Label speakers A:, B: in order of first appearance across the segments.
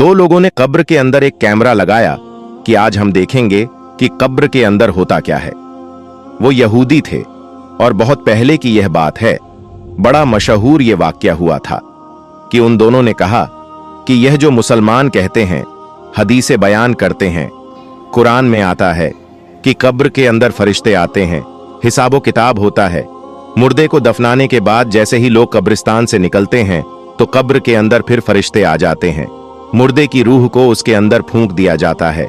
A: दो लोगों ने कब्र के अंदर एक कैमरा लगाया कि आज हम देखेंगे कि कब्र के अंदर होता क्या है। वो यहूदी थे और बहुत पहले की यह बात है। बड़ा मशहूर ये वाकया हुआ था कि उन दोनों ने कहा कि यह जो मुसलमान कहते हैं, हदीसे बयान करते हैं, कुरान में आता है कि कब्र के अंदर फरिश्ते आते हैं, हिसाबो किताब होता है। मुर्दे को दफनाने के बाद जैसे ही लोग कब्रिस्तान से निकलते हैं तो कब्र के अंदर फिर फरिश्ते आ जाते हैं। मुर्दे की रूह को उसके अंदर फूंक दिया जाता है,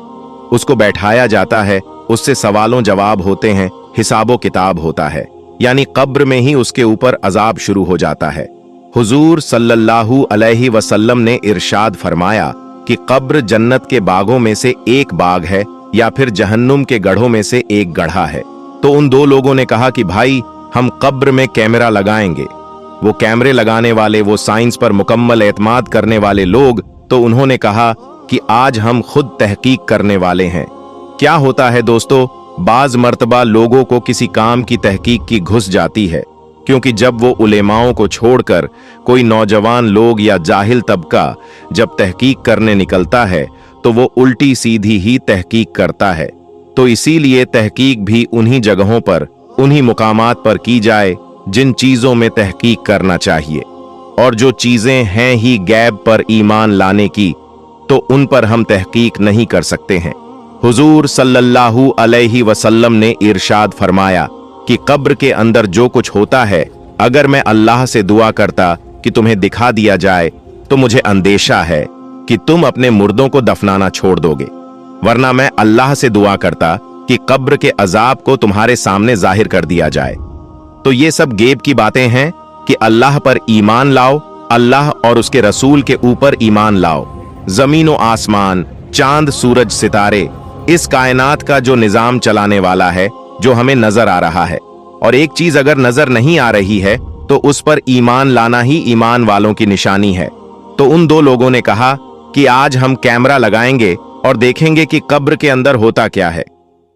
A: उसको बैठाया जाता है, उससे सवालों जवाब होते हैं, हिसाबो किताब होता है। यानी कब्र में ही उसके ऊपर अजाब शुरू हो जाता है। हुजूर सल्लल्लाहु अलैहि वसल्लम ने इरशाद फरमाया कि कब्र जन्नत के बागों में से एक बाग है या फिर जहन्नुम के गढ़ों में से एक गढ़ा है। तो उन दो लोगों ने कहा कि भाई हम कब्र में कैमरा लगाएंगे। वो कैमरे लगाने वाले, वो साइंस पर मुकम्मल एतमाद करने वाले लोग, तो उन्होंने कहा कि आज हम खुद तहकीक करने वाले हैं। क्या होता है दोस्तों, बाज मर्तबा लोगों को किसी काम की तहकीक की घुस जाती है, क्योंकि जब वो उलेमाओं को छोड़कर कोई नौजवान लोग या जाहिल तबका जब तहकीक करने निकलता है तो वो उल्टी सीधी ही तहकीक करता है। तो इसीलिए तहकीक भी उन्हीं जगहों पर, उन्हीं मुकामात पर की जाए जिन चीजों में तहकीक करना चाहिए। और जो चीजें हैं ही गैब पर ईमान लाने की, तो उन पर हम तहकीक नहीं कर सकते हैं। हुजूर सल्लल्लाहु अलैहि वसल्लम ने इरशाद फरमाया कि कब्र के अंदर जो कुछ होता है, अगर मैं अल्लाह से दुआ करता कि तुम्हें दिखा दिया जाए तो मुझे अंदेशा है कि तुम अपने मुर्दों को दफनाना छोड़ दोगे, वरना मैं अल्लाह से दुआ करता कि कब्र के अजाब को तुम्हारे सामने जाहिर कर दिया जाए। तो ये सब गैब की बातें हैं कि अल्लाह पर ईमान लाओ, अल्लाह और उसके रसूल के ऊपर ईमान लाओ। जमीन व आसमान, चांद, सूरज, सितारे, इस कायनात का जो निजाम चलाने वाला है, जो हमें नजर आ रहा है, और एक चीज अगर नजर नहीं आ रही है तो उस पर ईमान लाना ही ईमान वालों की निशानी है। तो उन दो लोगों ने कहा कि आज हम कैमरा लगाएंगे और देखेंगे कि कब्र के अंदर होता क्या है।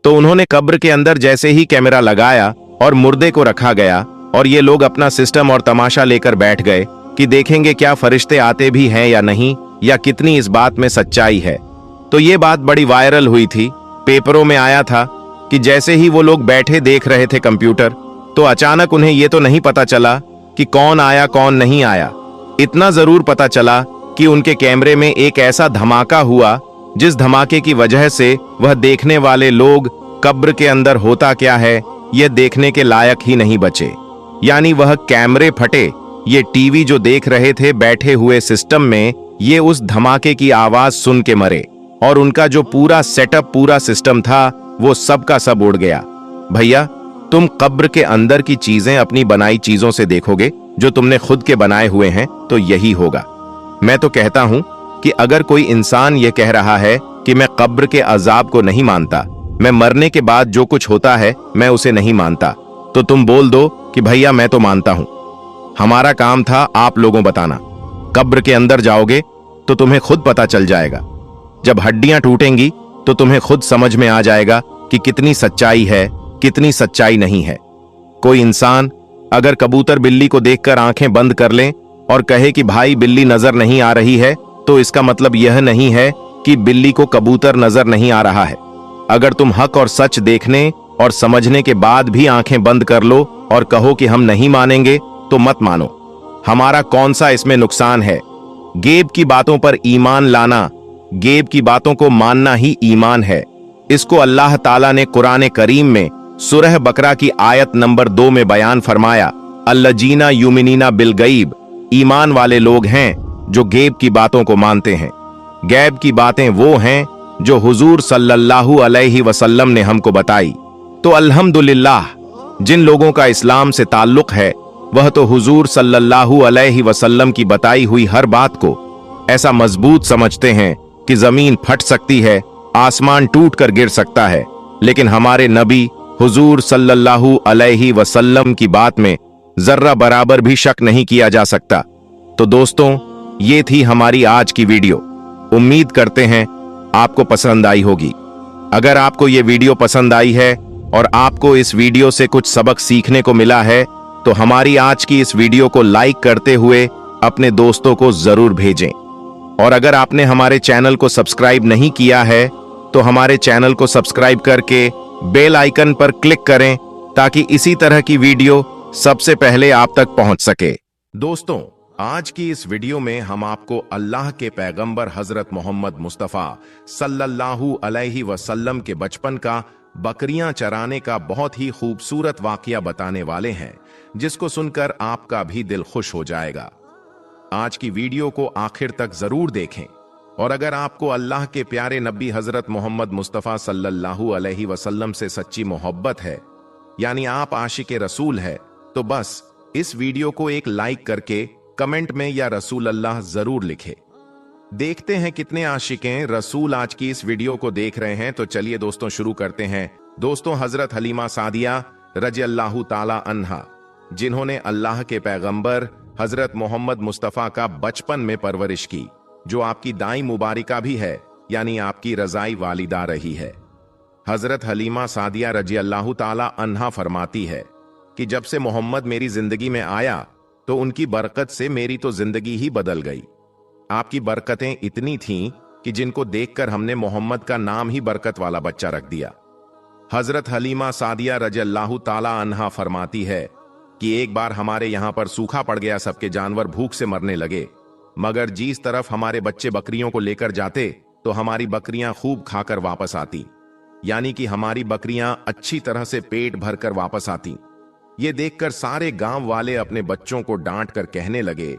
A: तो उन्होंने कब्र के अंदर जैसे ही कैमरा लगाया और मुर्दे को रखा गया, और ये लोग अपना सिस्टम और तमाशा लेकर बैठ गए कि देखेंगे क्या फरिश्ते आते भी हैं या नहीं, या कितनी इस बात में सच्चाई है। तो ये बात बड़ी वायरल हुई थी, पेपरों में आया था कि जैसे ही वो लोग बैठे देख रहे थे कंप्यूटर, तो अचानक उन्हें ये तो नहीं पता चला कि कौन आया कौन नहीं आया। इतना जरूर पता चला कि उनके कैमरे में एक ऐसा धमाका हुआ जिस धमाके की वजह से वह देखने वाले लोग कब्र के अंदर होता क्या है यह देखने के लायक ही नहीं बचे। यानी वह कैमरे फटे, ये टीवी जो देख रहे थे बैठे हुए सिस्टम में, ये उस धमाके की आवाज सुन के मरे, और उनका जो पूरा सेटअप, पूरा सिस्टम था, वो सब का सब उड़ गया। भैया, तुम कब्र के अंदर की चीजें अपनी बनाई चीजों से देखोगे, जो तुमने खुद के बनाए हुए हैं, तो यही होगा। मैं तो कहता हूं कि अगर कोई इंसान ये कह रहा है कि मैं कब्र के अजाब को नहीं मानता, मैं मरने के बाद जो कुछ होता है मैं उसे नहीं मानता, तो तुम बोल दो कि भैया मैं तो मानता हूं। हमारा काम था आप लोगों बताना। कब्र के अंदर जाओगे तो तुम्हें खुद पता चल जाएगा। जब हड्डियां टूटेंगी तो तुम्हें खुद समझ में आ जाएगा कि कितनी सच्चाई है, कितनी सच्चाई नहीं है। कोई इंसान अगर कबूतर बिल्ली को देखकर आंखें बंद कर ले और कहे कि भाई बिल्ली नजर नहीं आ रही है, तो इसका मतलब यह नहीं है कि बिल्ली को कबूतर नजर नहीं आ रहा है। अगर तुम हक और सच देखने और समझने के बाद भी आंखें बंद कर लो और कहो कि हम नहीं मानेंगे, तो मत मानो। हमारा कौन सा इसमें नुकसान है। गैब की बातों पर ईमान लाना, गैब की बातों को मानना ही ईमान है। इसको अल्लाह ताला ने कुरान करीम में सूरह बकरा की आयत नंबर 2 में बयान फरमाया, अल्लजीना युमिनीना बिल गैब, ईमान वाले लोग हैं जो गैब की बातों को मानते हैं। गैब की बातें वो हैं जो हुजूर सल्लल्लाहु अलैहि वसल्लम ने हमको बताई। तो अल्हम्दुलिल्लाह, जिन लोगों का इस्लाम से ताल्लुक है, वह तो हुजूर सल्लल्लाहु अलैहि वसल्लम की बताई हुई हर बात को ऐसा मजबूत समझते हैं कि जमीन फट सकती है, आसमान टूट कर गिर सकता है, लेकिन हमारे नबी हुजूर सल्लल्लाहु अलैहि वसल्लम की बात में जर्रा बराबर भी शक नहीं किया जा सकता। तो दोस्तों, ये थी हमारी आज की वीडियो। उम्मीद करते हैं आपको पसंद आई होगी। अगर आपको ये वीडियो पसंद आई है और आपको इस वीडियो से कुछ सबक सीखने को मिला है, तो हमारी आज की इस वीडियो को लाइक करते हुए अपने दोस्तों को जरूर भेजें। और अगर आपने हमारे चैनल को सब्सक्राइब नहीं किया है तो हमारे चैनल को सब्सक्राइब करके बेल आइकन पर क्लिक करें ताकि इसी तरह की वीडियो सबसे पहले आप तक पहुंच सके। दोस्तों, आज की इस वीडियो में हम आपको अल्लाह के पैगंबर हजरत मोहम्मद मुस्तफ़ा सल्लल्लाहु अलैहि वसल्लम के बचपन का बकरियां चराने का बहुत ही खूबसूरत वाकया बताने वाले हैं, जिसको सुनकर आपका भी दिल खुश हो जाएगा। आज की वीडियो को आखिर तक जरूर देखें और अगर आपको अल्लाह के प्यारे नबी हजरत मोहम्मद मुस्तफ़ा सल्लल्लाहु अलैहि वसल्लम से सच्ची मोहब्बत है, यानी आप आशिक रसूल है, तो बस इस वीडियो को एक लाइक करके कमेंट में या रसूल अल्लाह जरूर लिखे। देखते हैं कितने आशिकें रसूल आज की इस वीडियो को देख रहे हैं। तो चलिए दोस्तों शुरू करते हैं। दोस्तों, हजरत हलीमा सादिया रजी अल्लाह ताला अन्हा, जिन्होंने अल्लाह के पैगंबर हजरत मोहम्मद मुस्तफ़ा का बचपन में परवरिश की, जो आपकी दाई मुबारिका भी है, यानी आपकी रजाई वालिदा रही है। हजरत हलीमा सादिया रजी अल्लाह ताला अन्हा फरमाती है कि जब से मोहम्मद मेरी जिंदगी में आया तो उनकी बरकत से मेरी तो जिंदगी ही बदल गई। आपकी बरकतें इतनी थीं कि जिनको देखकर हमने मोहम्मद का नाम ही बरकत वाला बच्चा रख दिया। हजरत हलीमा सादिया रजी अल्लाह ताला अन्हा फरमाती है कि एक बार हमारे यहां पर सूखा पड़ गया, सबके जानवर भूख से मरने लगे, मगर जिस तरफ हमारे बच्चे बकरियों को लेकर जाते तो हमारी बकरियां खूब खाकर वापस आती, यानी कि हमारी बकरियां अच्छी तरह से पेट भरकर वापस आती। ये देखकर सारे गांव वाले अपने बच्चों को डांट कर कहने लगे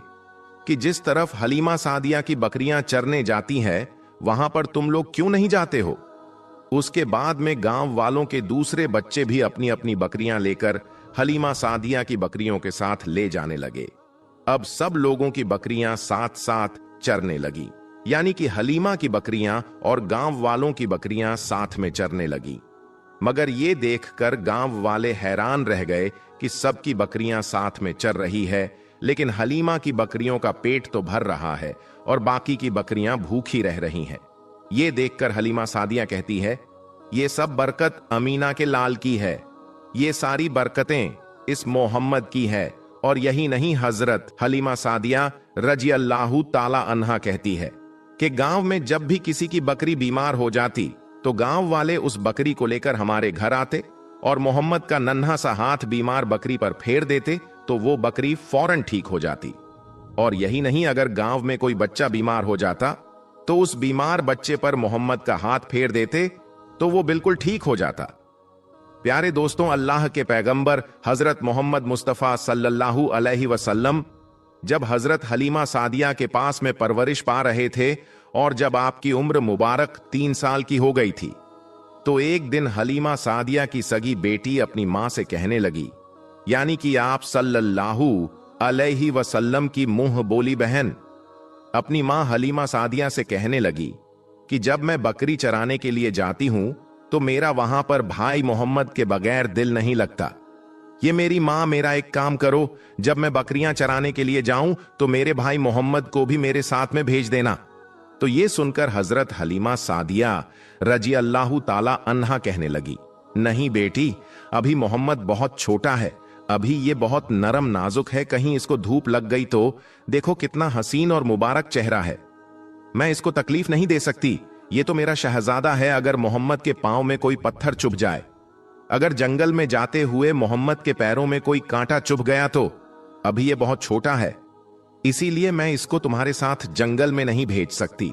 A: कि जिस तरफ हलीमा सादिया की बकरियां चरने जाती हैं, वहां पर तुम लोग क्यों नहीं जाते हो। उसके बाद में गांव वालों के दूसरे बच्चे भी अपनी अपनी बकरियां लेकर हलीमा सादिया की बकरियों के साथ ले जाने लगे। अब सब लोगों की बकरियां साथ साथ चरने लगी, यानी कि हलीमा की बकरियां और गांव वालों की बकरियां साथ में चरने लगी। मगर ये देखकर गांव वाले हैरान रह गए कि सबकी बकरियां साथ में चर रही है, लेकिन हलीमा की बकरियों का पेट तो भर रहा है और बाकी की बकरियां भूखी रह रही हैं। ये देखकर हलीमा सादिया कहती है, ये सब बरकत अमीना के लाल की है, ये सारी बरकतें इस मोहम्मद की है। और यही नहीं, हजरत हलीमा सादिया रजी अल्लाह ताला अन्हा कहती है कि गांव में जब भी किसी की बकरी बीमार हो जाती तो गांव वाले उस बकरी को लेकर हमारे घर आते और मोहम्मद का नन्हा सा हाथ बीमार बकरी पर फेर देते तो वो बकरी फौरन ठीक हो जाती। और यही नहीं, अगर गांव में कोई बच्चा बीमार हो जाता तो उस बीमार बच्चे पर मोहम्मद का हाथ फेर देते तो वो बिल्कुल ठीक हो जाता। प्यारे दोस्तों, अल्लाह के पैगंबर हजरत मोहम्मद मुस्तफ़ा सल्लल्लाहु अलैहि वसल्लम जब हजरत हलीमा सादिया के पास में परवरिश पा रहे थे और जब आपकी उम्र मुबारक 3 साल की हो गई थी, तो एक दिन हलीमा सादिया की सगी बेटी अपनी मां से कहने लगी, यानी कि आप सल्लल्लाहु अलैहि वसल्लम की मुंह बोली बहन, अपनी मां हलीमा सादिया से कहने लगी कि जब मैं बकरी चराने के लिए जाती हूं तो मेरा वहां पर भाई मोहम्मद के बगैर दिल नहीं लगता। ये मेरी मां, मेरा एक काम करो, जब मैं बकरियां चराने के लिए जाऊं तो मेरे भाई मोहम्मद को भी मेरे साथ में भेज देना। तो ये सुनकर हजरत हलीमा सादिया रजी अल्लाह ताला अन्हा कहने लगी, नहीं बेटी, अभी मोहम्मद बहुत छोटा है, अभी ये बहुत नरम नाजुक है, कहीं इसको धूप लग गई तो देखो कितना हसीन और मुबारक चेहरा है, मैं इसको तकलीफ नहीं दे सकती। ये तो मेरा शहजादा है, अगर मोहम्मद के पांव में कोई पत्थर चुभ जाए, अगर जंगल में जाते हुए मोहम्मद के पैरों में कोई कांटा चुभ गया तो अभी ये बहुत छोटा है, इसीलिए मैं इसको तुम्हारे साथ जंगल में नहीं भेज सकती।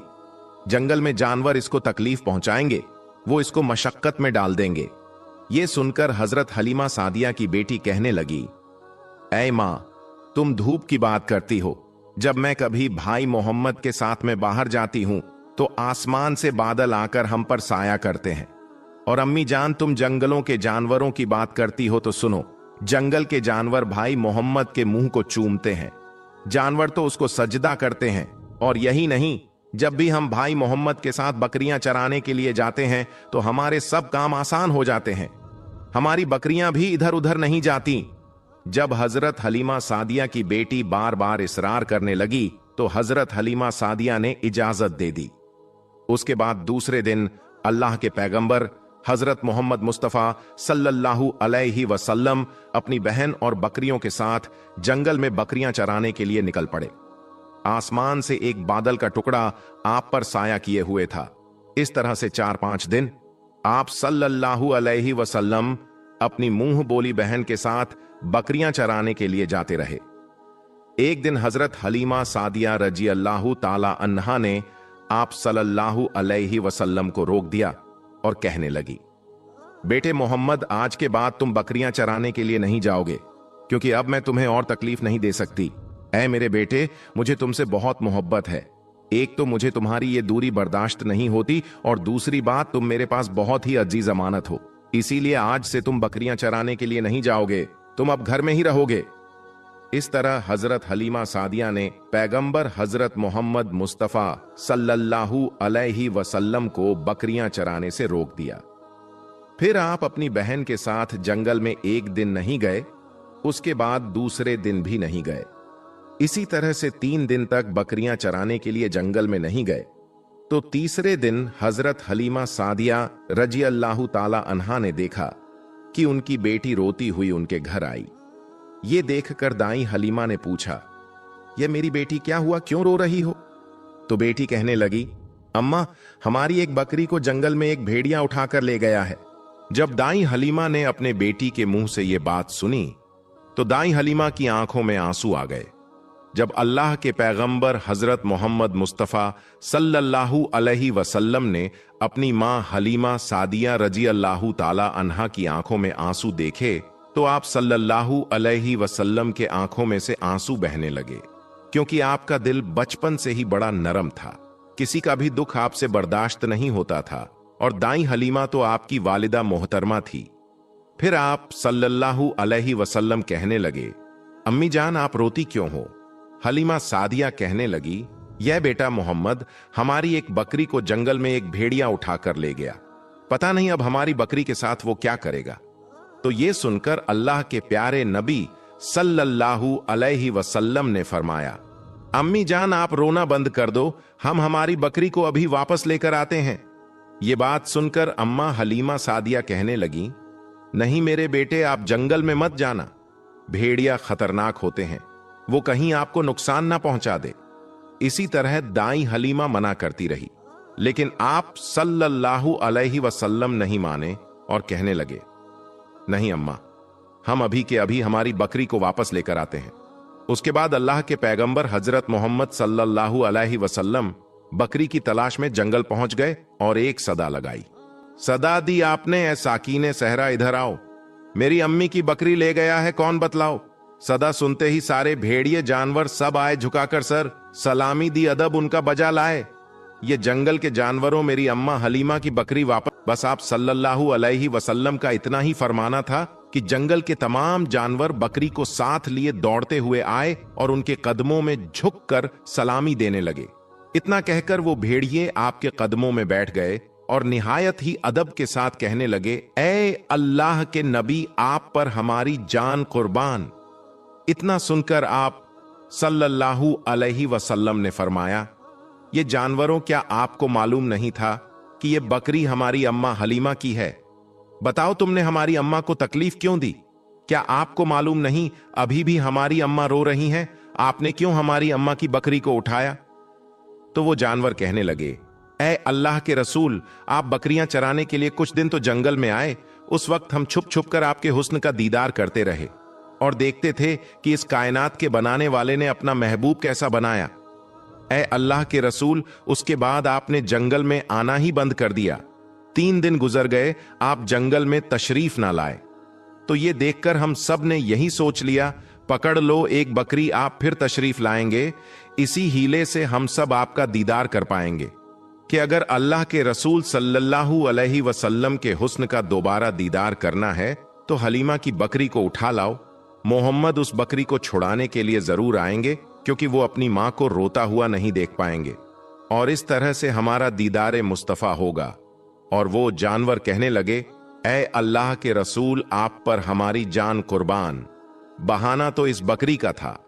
A: जंगल में जानवर इसको तकलीफ पहुंचाएंगे, वो इसको मशक्कत में डाल देंगे। ये सुनकर हजरत हलीमा सादिया की बेटी कहने लगी, ऐ मां, तुम धूप की बात करती हो, जब मैं कभी भाई मोहम्मद के साथ में बाहर जाती हूं तो आसमान से बादल आकर हम पर साया करते हैं। और अम्मी जान, तुम जंगलों के जानवरों की बात करती हो तो सुनो, जंगल के जानवर भाई मोहम्मद के मुंह को चूमते हैं, जानवर तो उसको सजदा करते हैं। और यही नहीं, जब भी हम भाई मोहम्मद के साथ बकरियां चराने के लिए जाते हैं तो हमारे सब काम आसान हो जाते हैं, हमारी बकरियां भी इधर उधर नहीं जाती। जब हजरत हलीमा सादिया की बेटी बार बार इसरार करने लगी तो हजरत हलीमा सादिया ने इजाजत दे दी। उसके बाद दूसरे दिन अल्लाह के पैगंबर हजरत मोहम्मद मुस्तफ़ा सल्लल्लाहु अलैहि वसल्लम अपनी बहन और बकरियों के साथ जंगल में बकरियां चराने के लिए निकल पड़े। आसमान से एक बादल का टुकड़ा आप पर साया किए हुए था। इस तरह से 4-5 दिन आप सल्लल्लाहु अलैहि वसल्लम अपनी मुंह बोली बहन के साथ बकरियां चराने के लिए जाते रहे। एक दिन हजरत हलीमा सादिया रजी अल्लाहु ताला अन्हा ने आप सल्लल्लाहु अलैहि वसल्लम को रोक दिया और कहने लगी, बेटे मोहम्मद, आज के बाद तुम बकरियां चराने के लिए नहीं जाओगे, क्योंकि अब मैं तुम्हें और तकलीफ नहीं दे सकती। ऐ मेरे बेटे, मुझे तुमसे बहुत मोहब्बत है। एक तो मुझे तुम्हारी ये दूरी बर्दाश्त नहीं होती, और दूसरी बात, तुम मेरे पास बहुत ही अजीज अमानत हो। इसीलिए आज से तुम बकरियां चराने के लिए नहीं जाओगे, तुम अब घर में ही रहोगे। इस तरह हजरत हलीमा सादिया ने पैगंबर हजरत मोहम्मद मुस्तफा सल्लल्लाहु अलैहि वसल्लम को बकरियां चराने से रोक दिया। फिर आप अपनी बहन के साथ जंगल में एक दिन नहीं गए, उसके बाद दूसरे दिन भी नहीं गए। इसी तरह से 3 दिन तक बकरियां चराने के लिए जंगल में नहीं गए। तो तीसरे दिन हजरत हलीमा सादिया रजी अल्लाहु ताला अन्हा ने देखा कि उनकी बेटी रोती हुई उनके घर आई। ये देखकर दाई हलीमा ने पूछा, यह मेरी बेटी क्या हुआ, क्यों रो रही हो? तो बेटी कहने लगी, अम्मा, हमारी एक बकरी को जंगल में एक भेड़िया उठाकर ले गया है। जब दाई हलीमा ने अपने बेटी के मुंह से यह बात सुनी तो दाई हलीमा की आंखों में आंसू आ गए। जब अल्लाह के पैगंबर हजरत मोहम्मद मुस्तफा सल्लल्लाहु अलैहि वसल्लम ने अपनी मां हलीमा सादिया रजी अल्लाहु ताला अन्हा की आंखों में आंसू देखे तो आप सल्लल्लाहु अलैहि वसल्लम के आंखों में से आंसू बहने लगे, क्योंकि आपका दिल बचपन से ही बड़ा नरम था। किसी का भी दुख आपसे बर्दाश्त नहीं होता था, और दाई हलीमा तो आपकी वालिदा मोहतरमा थी। फिर आप सल्लल्लाहु अलैहि वसल्लम कहने लगे, अम्मी जान, आप रोती क्यों हो? हलीमा सादिया कहने लगी, यह बेटा मोहम्मद हमारी एक बकरी को जंगल में एक भेड़िया उठाकर ले गया, पता नहीं अब हमारी बकरी के साथ वो क्या करेगा। तो ये सुनकर अल्लाह के प्यारे नबी सल्लल्लाहु अलैहि वसल्लम ने फरमाया, अम्मी जान, आप रोना बंद कर दो, हम हमारी बकरी को अभी वापस लेकर आते हैं। ये बात सुनकर अम्मा हलीमा सादिया कहने लगी, नहीं मेरे बेटे, आप जंगल में मत जाना, भेड़िया खतरनाक होते हैं, वो कहीं आपको नुकसान ना पहुंचा दे। इसी तरह दाई हलीमा मना करती रही, लेकिन आप सल्लल्लाहु अलैहि वसल्लम नहीं माने और कहने लगे, नहीं अम्मा, हम अभी के अभी हमारी बकरी को वापस लेकर आते हैं। उसके बाद अल्लाह के पैगंबर हजरत मोहम्मद सल्लल्लाहु अलैहि वसल्लम बकरी की तलाश में जंगल पहुंच गए और एक सदा लगाई। सदा दी आपने, ऐ साकीने सहरा, इधर आओ, मेरी अम्मी की बकरी ले गया है, कौन बतलाओ। सदा सुनते ही सारे भेड़िए जानवर सब आए झुकाकर सर, सलामी दी, अदब उनका बजा लाए। ये जंगल के जानवरों, मेरी अम्मा हलीमा की बकरी वापस। बस आप सल्लल्लाहु अलैहि वसल्लम का इतना ही फरमाना था कि जंगल के तमाम जानवर बकरी को साथ लिए दौड़ते हुए आए और उनके कदमों में झुककर सलामी देने लगे। इतना कहकर वो भेड़िए आपके कदमों में बैठ गए और निहायत ही अदब के साथ कहने लगे, ऐ अल्लाह के नबी, आप पर हमारी जान कुर्बान। इतना सुनकर आप सल्लल्लाहु अलैहि वसल्लम ने फरमाया, ये जानवरों, क्या आपको मालूम नहीं था कि ये बकरी हमारी अम्मा हलीमा की है? बताओ, तुमने हमारी अम्मा को तकलीफ क्यों दी? क्या आपको मालूम नहीं अभी भी हमारी अम्मा रो रही हैं? आपने क्यों हमारी अम्मा की बकरी को उठाया? तो वो जानवर कहने लगे, ऐ अल्लाह के रसूल, आप बकरियां चराने के लिए कुछ दिन तो जंगल में आए, उस वक्त हम छुप छुप कर आपके हुस्न का दीदार करते रहे और देखते थे कि इस कायनात के बनाने वाले ने अपना महबूब कैसा बनाया। ऐ अल्लाह के रसूल, उसके बाद आपने जंगल में आना ही बंद कर दिया। 3 दिन गुजर गए, आप जंगल में तशरीफ ना लाए। तो ये देखकर हम सब ने यही सोच लिया, पकड़ लो एक बकरी, आप फिर तशरीफ लाएंगे, इसी हीले से हम सब आपका दीदार कर पाएंगे कि अगर अल्लाह के रसूल सल्लल्लाहु अलैहि वसल्लम के हुस्न का दोबारा दीदार करना है तो हलीमा की बकरी को उठा लाओ। मोहम्मद उस बकरी को छुड़ाने के लिए जरूर आएंगे, क्योंकि वो अपनी मां को रोता हुआ नहीं देख पाएंगे, और इस तरह से हमारा दीदार मुस्तफा होगा। और वो जानवर कहने लगे, ऐ अल्लाह के रसूल, आप पर हमारी जान कुर्बान। बहाना तो इस बकरी का था,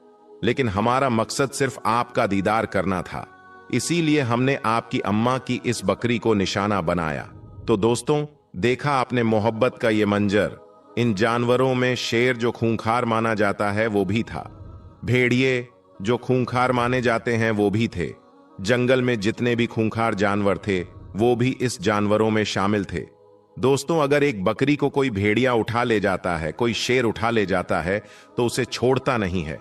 A: लेकिन हमारा मकसद सिर्फ आपका दीदार करना था, इसीलिए हमने आपकी अम्मा की इस बकरी को निशाना बनाया। तो दोस्तों, देखा आपने मोहब्बत का ये मंजर। इन जानवरों में शेर जो खूंखार माना जाता है वो भी था। भेड़िए, जो खूंखार माने जाते हैं वो भी थे। जंगल में जितने भी खूंखार जानवर थे वो भी इस जानवरों में शामिल थे। दोस्तों, अगर एक बकरी को कोई भेड़िया उठा ले जाता है, कोई शेर उठा ले जाता है, तो उसे छोड़ता नहीं है,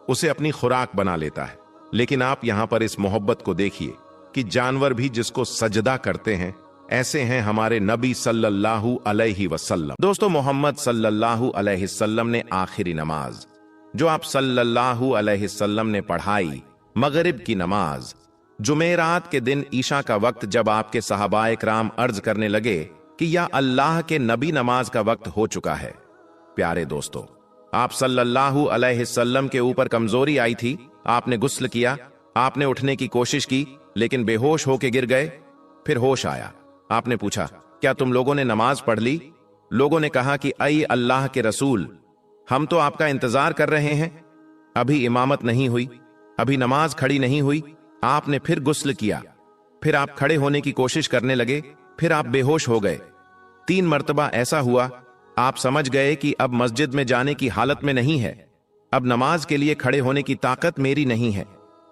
A: उसे अपनी खुराक बना लेता है। लेकिन आप यहां पर इस मोहब्बत को देखिए कि जानवर भी जिसको सजदा करते हैं, ऐसे हैं हमारे नबी सल्लल्लाहु अलैहि वसल्लम। दोस्तों, मोहम्मद सल्लल्लाहु अलैहि वसल्लम ने आखिरी नमाज जो आप सल्लल्लाहु अलैहि वसल्लम ने पढ़ाई, मगरिब की नमाज, जुमेरात के दिन ईशा का वक्त, जब आपके सहाबाए किराम अर्ज करने लगे कि या अल्लाह के नबी, नमाज का वक्त हो चुका है। प्यारे दोस्तों, आप सल्लल्लाहु अलैहि वसल्लम के ऊपर कमजोरी आई थी, आपने गुस्ल किया, आपने उठने की कोशिश की, लेकिन बेहोश होके गिर गए। फिर होश आया, आपने पूछा, क्या तुम लोगों ने नमाज पढ़ ली? लोगों ने कहा कि ऐ अल्लाह के रसूल, हम तो आपका इंतजार कर रहे हैं, अभी इमामत नहीं हुई, अभी नमाज खड़ी नहीं हुई। आपने फिर गुस्ल किया, फिर आप खड़े होने की कोशिश करने लगे, फिर आप बेहोश हो गए। 3 मर्तबा ऐसा हुआ, आप समझ गए कि अब मस्जिद में जाने की हालत में नहीं है, अब नमाज के लिए खड़े होने की ताकत मेरी नहीं है।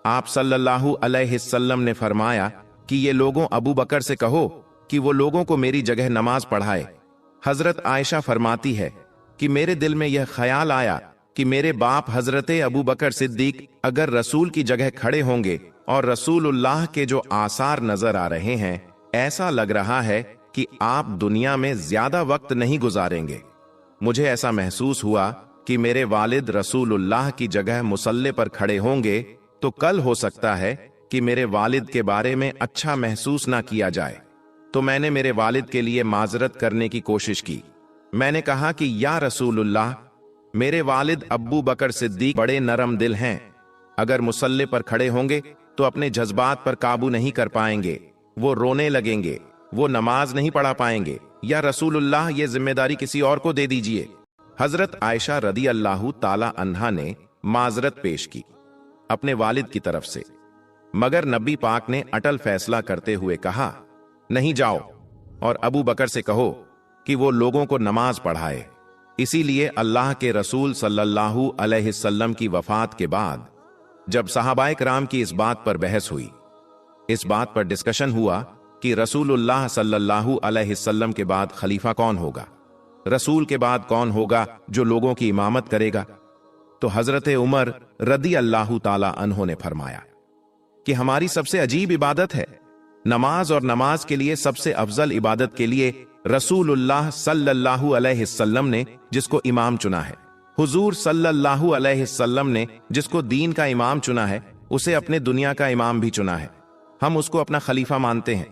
A: आप सल्लल्लाहु अलैहि वसल्लम ने फरमाया कि ये लोगों अबू बकर से कहो कि वो लोगों को मेरी जगह नमाज पढ़ाए। हजरत आयशा फरमाती है कि मेरे दिल में यह ख्याल आया कि मेरे बाप हजरत अबू बकर सिद्दीक अगर रसूल की जगह खड़े होंगे और रसूलुल्लाह के जो आसार नजर आ रहे हैं, ऐसा लग रहा है कि आप दुनिया में ज्यादा वक्त नहीं गुजारेंगे। मुझे ऐसा महसूस हुआ कि मेरे वालिद रसूलुल्लाह की जगह मुसल्ले पर खड़े होंगे, तो कल हो सकता है कि मेरे वालिद के बारे में अच्छा महसूस ना किया जाए। तो मैंने मेरे वालिद के लिए माजरत करने की कोशिश की। मैंने कहा कि या रसूलुल्लाह, मेरे वालिद अब्बू बकर सिद्दीक बड़े नरम दिल हैं, अगर मुसल्ले पर खड़े होंगे तो अपने जज्बात पर काबू नहीं कर पाएंगे, वो रोने लगेंगे, वो नमाज नहीं पढ़ा पाएंगे। या रसूलुल्लाह, ये जिम्मेदारी किसी और को दे दीजिए। हजरत आयशा रदी अल्लाह ताला अन्हा ने माजरत पेश की अपने वालिद की तरफ से, मगर नबी पाक ने अटल फैसला करते हुए कहा, नहीं, जाओ और अबू बकर से कहो कि वो लोगों को नमाज पढ़ाए। इसीलिए अल्लाह के रसूल सल्लल्लाहु अलैहि वसल्लम की वफात के बाद जब सहाबाए किराम की इस बात पर बहस हुई, इस बात पर डिस्कशन हुआ कि रसूलुल्लाह सल्लल्लाहु अलैहि वसल्लम के बाद खलीफा कौन होगा, रसूल के बाद कौन होगा जो लोगों की इमामत करेगा, तो हजरत उमर रदी अल्लाह ताला अन्हो ने फरमाया कि हमारी सबसे अजीब इबादत है नमाज, और नमाज के लिए सबसे अफजल इबादत के लिए रसूलुल्लाह सल्लल्लाहु अलैहि वसल्लम ने जिसको इमाम चुना है, हुजूर सल्लल्लाहु अलैहि वसल्लम ने जिसको दीन का इमाम चुना है, उसे अपने दुनिया का इमाम भी चुना है, हम उसको अपना खलीफा मानते हैं।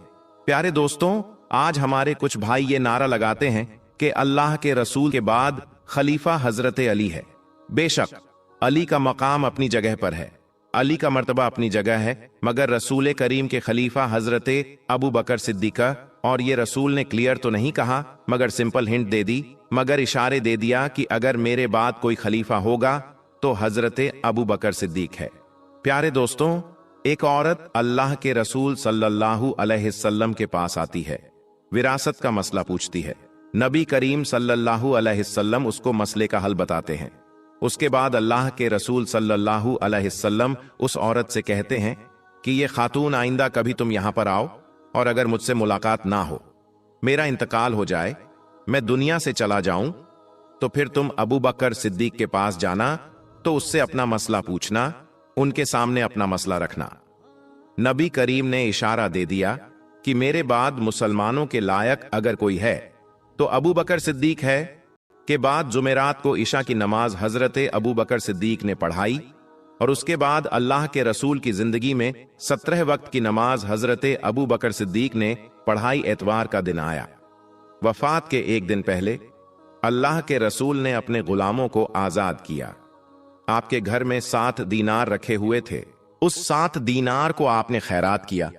A: प्यारे दोस्तों, आज हमारे कुछ भाई ये नारा लगाते हैं कि अल्लाह के रसूल के बाद खलीफा हजरत अली है। बेशक अली का मकाम अपनी जगह पर है, अली का मर्तबा अपनी जगह है, मगर रसूल करीम के खलीफा हजरत अबू बकर सिद्दीका, और ये रसूल ने क्लियर तो नहीं कहा मगर सिंपल हिंट दे दी, मगर इशारे दे दिया कि अगर मेरे बाद कोई खलीफा होगा तो हजरत अबू बकर सिद्दीक है। प्यारे दोस्तों, एक औरत अल्लाह के रसूल सल्लल्लाहु अलैहि वसल्लम के पास आती है, विरासत का मसला पूछती है। नबी करीम सल्लल्लाहु अलैहि वसल्लम उसको मसले का हल बताते हैं। उसके बाद अल्लाह के रसूल सल्लल्लाहु अलैहि वसल्लम उस औरत से कहते हैं कि ये खातून, आइंदा कभी तुम यहां पर आओ और अगर मुझसे मुलाकात ना हो, मेरा इंतकाल हो जाए, मैं दुनिया से चला जाऊं, तो फिर तुम अबू बकर सिद्दीक के पास जाना, तो उससे अपना मसला पूछना, उनके सामने अपना मसला रखना। नबी करीम ने इशारा दे दिया कि मेरे बाद मुसलमानों के लायक अगर कोई है तो अबू बकर सिद्दीक है। के बाद जुमेरात को ईशा की नमाज हजरत अबू बकर सिद्दीक ने पढ़ाई, और उसके बाद अल्लाह के रसूल की जिंदगी में 17 वक्त की नमाज हजरत अबू बकर सिद्दीक ने पढ़ाई। एतवार का दिन आया, वफात के एक दिन पहले अल्लाह के रसूल ने अपने गुलामों को आजाद किया। आपके घर में 7 दीनार रखे हुए थे, उस 7 दीनार को आपने खैरात किया।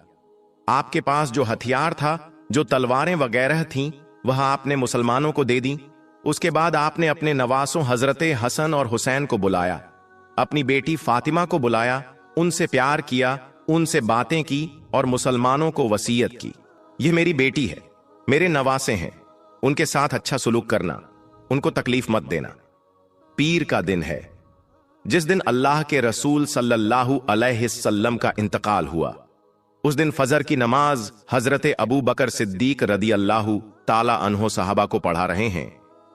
A: आपके पास जो हथियार था, जो तलवारें वगैरह थीं, वह आपने मुसलमानों को दे दी। उसके बाद आपने अपने नवासों हजरत हसन और हुसैन को बुलाया, अपनी बेटी फातिमा को बुलाया, उनसे प्यार किया, उनसे बातें की और मुसलमानों को वसीयत की, यह मेरी बेटी है, मेरे नवासे हैं, उनके साथ अच्छा सुलूक करना, उनको तकलीफ मत देना। पीर का दिन है, जिस दिन अल्लाह के रसूल सल्लल्लाहु अलैहि वसल्लम का इंतकाल हुआ, उस दिन फजर की नमाज हजरत अबू बकर सिद्दीक रदी अल्लाहु ताला अन्हो सहाबा को पढ़ा रहे हैं।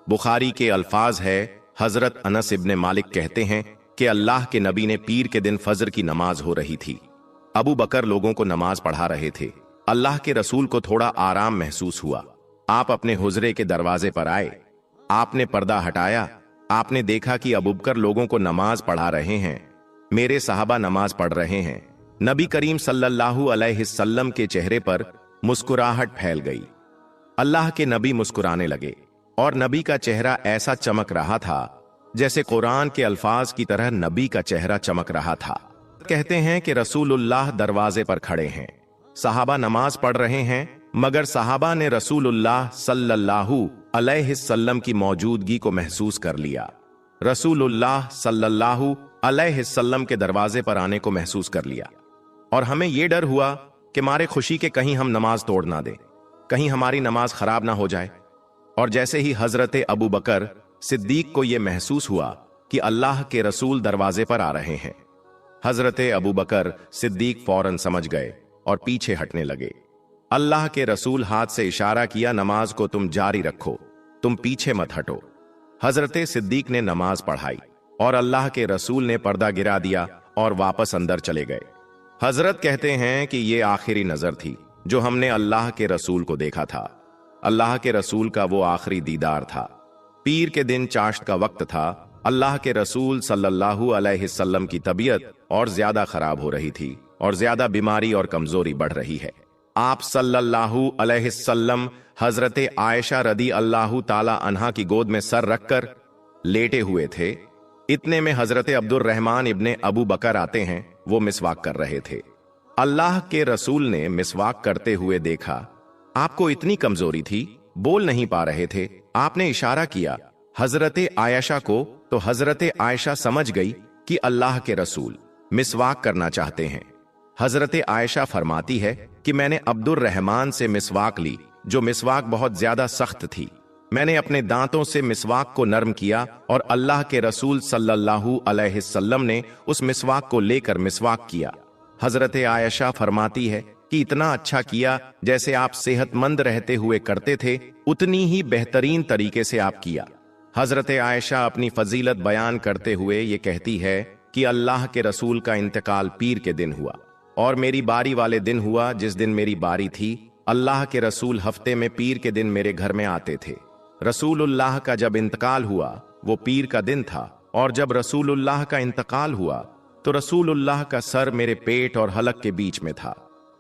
A: बुखारी के अल्फाज है, हजरत अनस इब्ने मालिक कहते हैं कि अल्लाह के नबी ने पीर के दिन फजर की नमाज हो रही थी। अबू बकर लोगों को नमाज पढ़ा रहे थे। अल्लाह के रसूल को थोड़ा आराम महसूस हुआ। आप अपने हुजरे के दरवाजे पर आए। आपने पर्दा हटाया। आपने देखा कि अबू बकर लोगों को नमाज पढ़ा रहे हैं। मेरे सहाबा नमाज पढ़ रहे हैं। नबी करीम सल्लल्लाहु अलैहि वसल्लम के चेहरे पर मुस्कुराहट फैल गई। अल्लाह के नबी मुस्कुराने लगे और नबी का चेहरा ऐसा चमक रहा था जैसे कुरान के अल्फाज की तरह नबी का चेहरा चमक रहा था। कहते हैं कि रसूलुल्लाह दरवाजे पर खड़े हैं। सहाबा नमाज पढ़ रहे हैं, मगर सहाबा ने रसूलुल्लाह सल्लल्लाहु अलैहि वसल्लम की मौजूदगी को महसूस कर लिया। रसूलुल्लाह सल्लल्लाहु अलैहि वसल्लम के दरवाजे पर आने को महसूस कर लिया और हमें यह डर हुआ कि मारे खुशी के कहीं हम नमाज तोड़ ना दें, कहीं हमारी नमाज खराब ना हो जाए। और जैसे ही हजरत अबू बकर सिद्दीक को यह महसूस हुआ कि अल्लाह के रसूल दरवाजे पर आ रहे हैं, हजरत अबू बकर सिद्दीक फौरन समझ गए और पीछे हटने लगे। अल्लाह के रसूल हाथ से इशारा किया, नमाज को तुम जारी रखो, तुम पीछे मत हटो। हजरत सिद्दीक ने नमाज पढ़ाई और अल्लाह के रसूल ने पर्दा गिरा दिया और वापस अंदर चले गए। हजरत कहते हैं कि यह आखिरी नजर थी जो हमने अल्लाह के रसूल को देखा था। अल्लाह के रसूल का वो आखिरी दीदार था। पीर के दिन चाश्त का वक्त था। अल्लाह के रसूल सल्लल्लाहु अलैहि वसल्लम की तबीयत और ज्यादा खराब हो रही थी और ज्यादा बीमारी और कमजोरी बढ़ रही है। आप सल्लल्लाहु अलैहि वसल्लम हजरत आयशा रदी अल्लाहु ताला अन्हा की गोद में सर रखकर लेटे हुए थे। इतने में हजरत अब्दुर रहमान इब्ने अबू बकर आते हैं। वो मिसवाक कर रहे थे। अल्लाह के रसूल ने मिसवाक करते हुए देखा। आपको इतनी कमजोरी थी, बोल नहीं पा रहे थे। आपने इशारा किया हजरत आयशा को, तो हजरत आयशा समझ गई कि अल्लाह के रसूल मिसवाक करना चाहते हैं। हजरत आयशा फरमाती है कि मैंने अब्दुर रहमान से मिसवाक ली, जो मिसवाक बहुत ज्यादा सख्त थी। मैंने अपने दांतों से मिसवाक को नरम किया और अल्लाह के रसूल सल्लल्लाहु अलैहि वसल्लम ने उस मिसवाक को लेकर मिसवाक किया। हजरत आयशा फरमाती है कि इतना अच्छा किया जैसे आप सेहतमंद रहते हुए करते थे, उतनी ही बेहतरीन तरीके से आप किया। हजरत आयशा अपनी फजीलत बयान करते हुए ये कहती है कि अल्लाह के रसूल का इंतकाल पीर के दिन हुआ और मेरी बारी वाले दिन हुआ। जिस दिन मेरी बारी थी, अल्लाह के रसूल हफ्ते में पीर के दिन मेरे घर में आते थे। रसूलुल्लाह का जब इंतकाल हुआ वो पीर का दिन था, और जब रसूलुल्लाह का इंतकाल हुआ तो रसूलुल्लाह का सर मेरे पेट और हलक के बीच में था।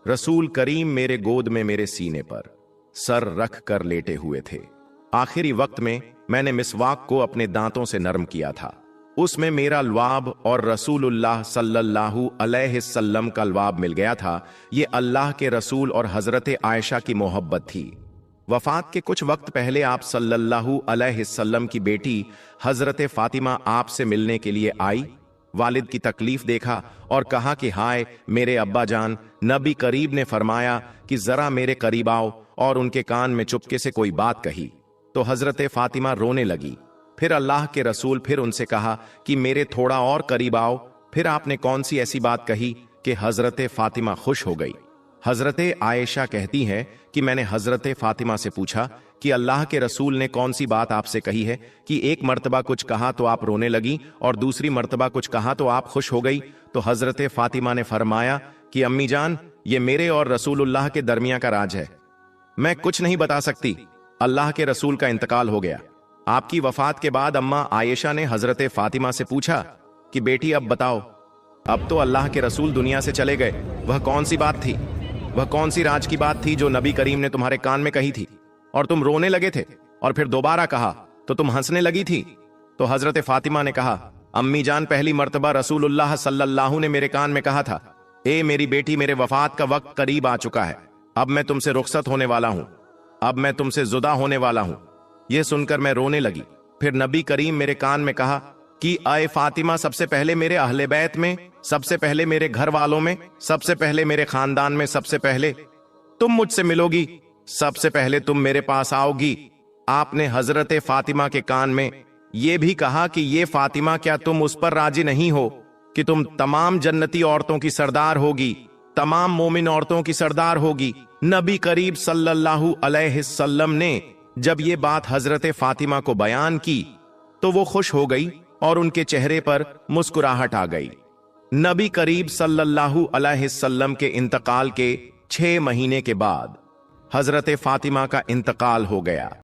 A: रसूल करीम मेरे गोद में मेरे सीने पर सर रख कर लेटे हुए थे। आखिरी वक्त में मैंने मिसवाक को अपने दांतों से नरम किया था। उसमें मेरा लवाब और रसूलुल्लाह सल्लल्लाहु अलैहि वसल्लम का लवाब मिल गया था। ये अल्लाह के रसूल और हजरत आयशा की मोहब्बत थी। वफात के कुछ वक्त पहले आप सल्लल्लाहु अलैहि वसल्लम की बेटी हजरत फातिमा आपसे मिलने के लिए आई। वालिद की तकलीफ देखा और कहा कि हाय मेरे अब्बा जान। नबी करीब ने फरमाया कि जरा मेरे करीब आओ, और उनके कान में चुपके से कोई बात कही तो हजरत फातिमा रोने लगी। फिर अल्लाह के रसूल फिर उनसे कहा कि मेरे थोड़ा और करीब आओ। फिर आपने कौन सी ऐसी बात कही कि हजरत फातिमा खुश हो गई। हजरत आयशा कहती हैं कि मैंने हजरत फातिमा से पूछा कि अल्लाह के रसूल ने कौन सी बात आपसे कही है कि एक मर्तबा कुछ कहा तो आप रोने लगी और दूसरी मर्तबा कुछ कहा तो आप खुश हो गई। तो हजरत फातिमा ने फरमाया कि अम्मी जान, ये मेरे और रसूलुल्लाह के दरमियान का राज है, मैं कुछ नहीं बता सकती। अल्लाह के रसूल का इंतकाल हो गया। आपकी वफात के बाद अम्मा आयशा ने हजरत फातिमा से पूछा कि बेटी अब बताओ, अब तो अल्लाह के रसूल दुनिया से चले गए, वह कौन सी बात थी, वह कौन सी राज की बात थी जो नबी करीम ने तुम्हारे कान में कही थी और तुम रोने लगे थे, और फिर दोबारा कहा तो तुम हंसने लगी थी। तो हजरत फातिमा ने कहा, अम्मी जान, पहली मर्तबा रसूलुल्लाह सल्लल्लाहु ने मेरे कान में कहा था, ए मेरी बेटी, मेरे वफात का वक्त करीब आ चुका है, अब मैं तुमसे रुखसत होने वाला हूं, अब मैं तुमसे जुदा होने वाला हूं। यह सुनकर मैं रोने लगी। फिर नबी करीम मेरे कान में कहा कि आए फातिमा, सबसे पहले मेरे अहले बैत में, सबसे पहले मेरे घर वालों में, सबसे पहले मेरे खानदान में, सबसे पहले तुम मुझसे मिलोगी, सबसे पहले तुम मेरे पास आओगी। आपने हजरत फातिमा के कान में ये भी कहा कि ये फातिमा, क्या तुम उस पर राजी नहीं हो कि तुम तमाम जन्नती औरतों की सरदार होगी, तमाम मोमिन औरतों की सरदार होगी। नबी करीब सल्लल्लाहु अलैहि वसल्लम ने जब ये बात हजरत फातिमा को बयान की तो वो खुश हो गई और उनके चेहरे पर मुस्कुराहट आ गई। नबी करीब सल्लल्लाहु अलैहि वसल्लम के इंतकाल के 6 महीने के बाद हजरत फातिमा का इंतकाल हो गया।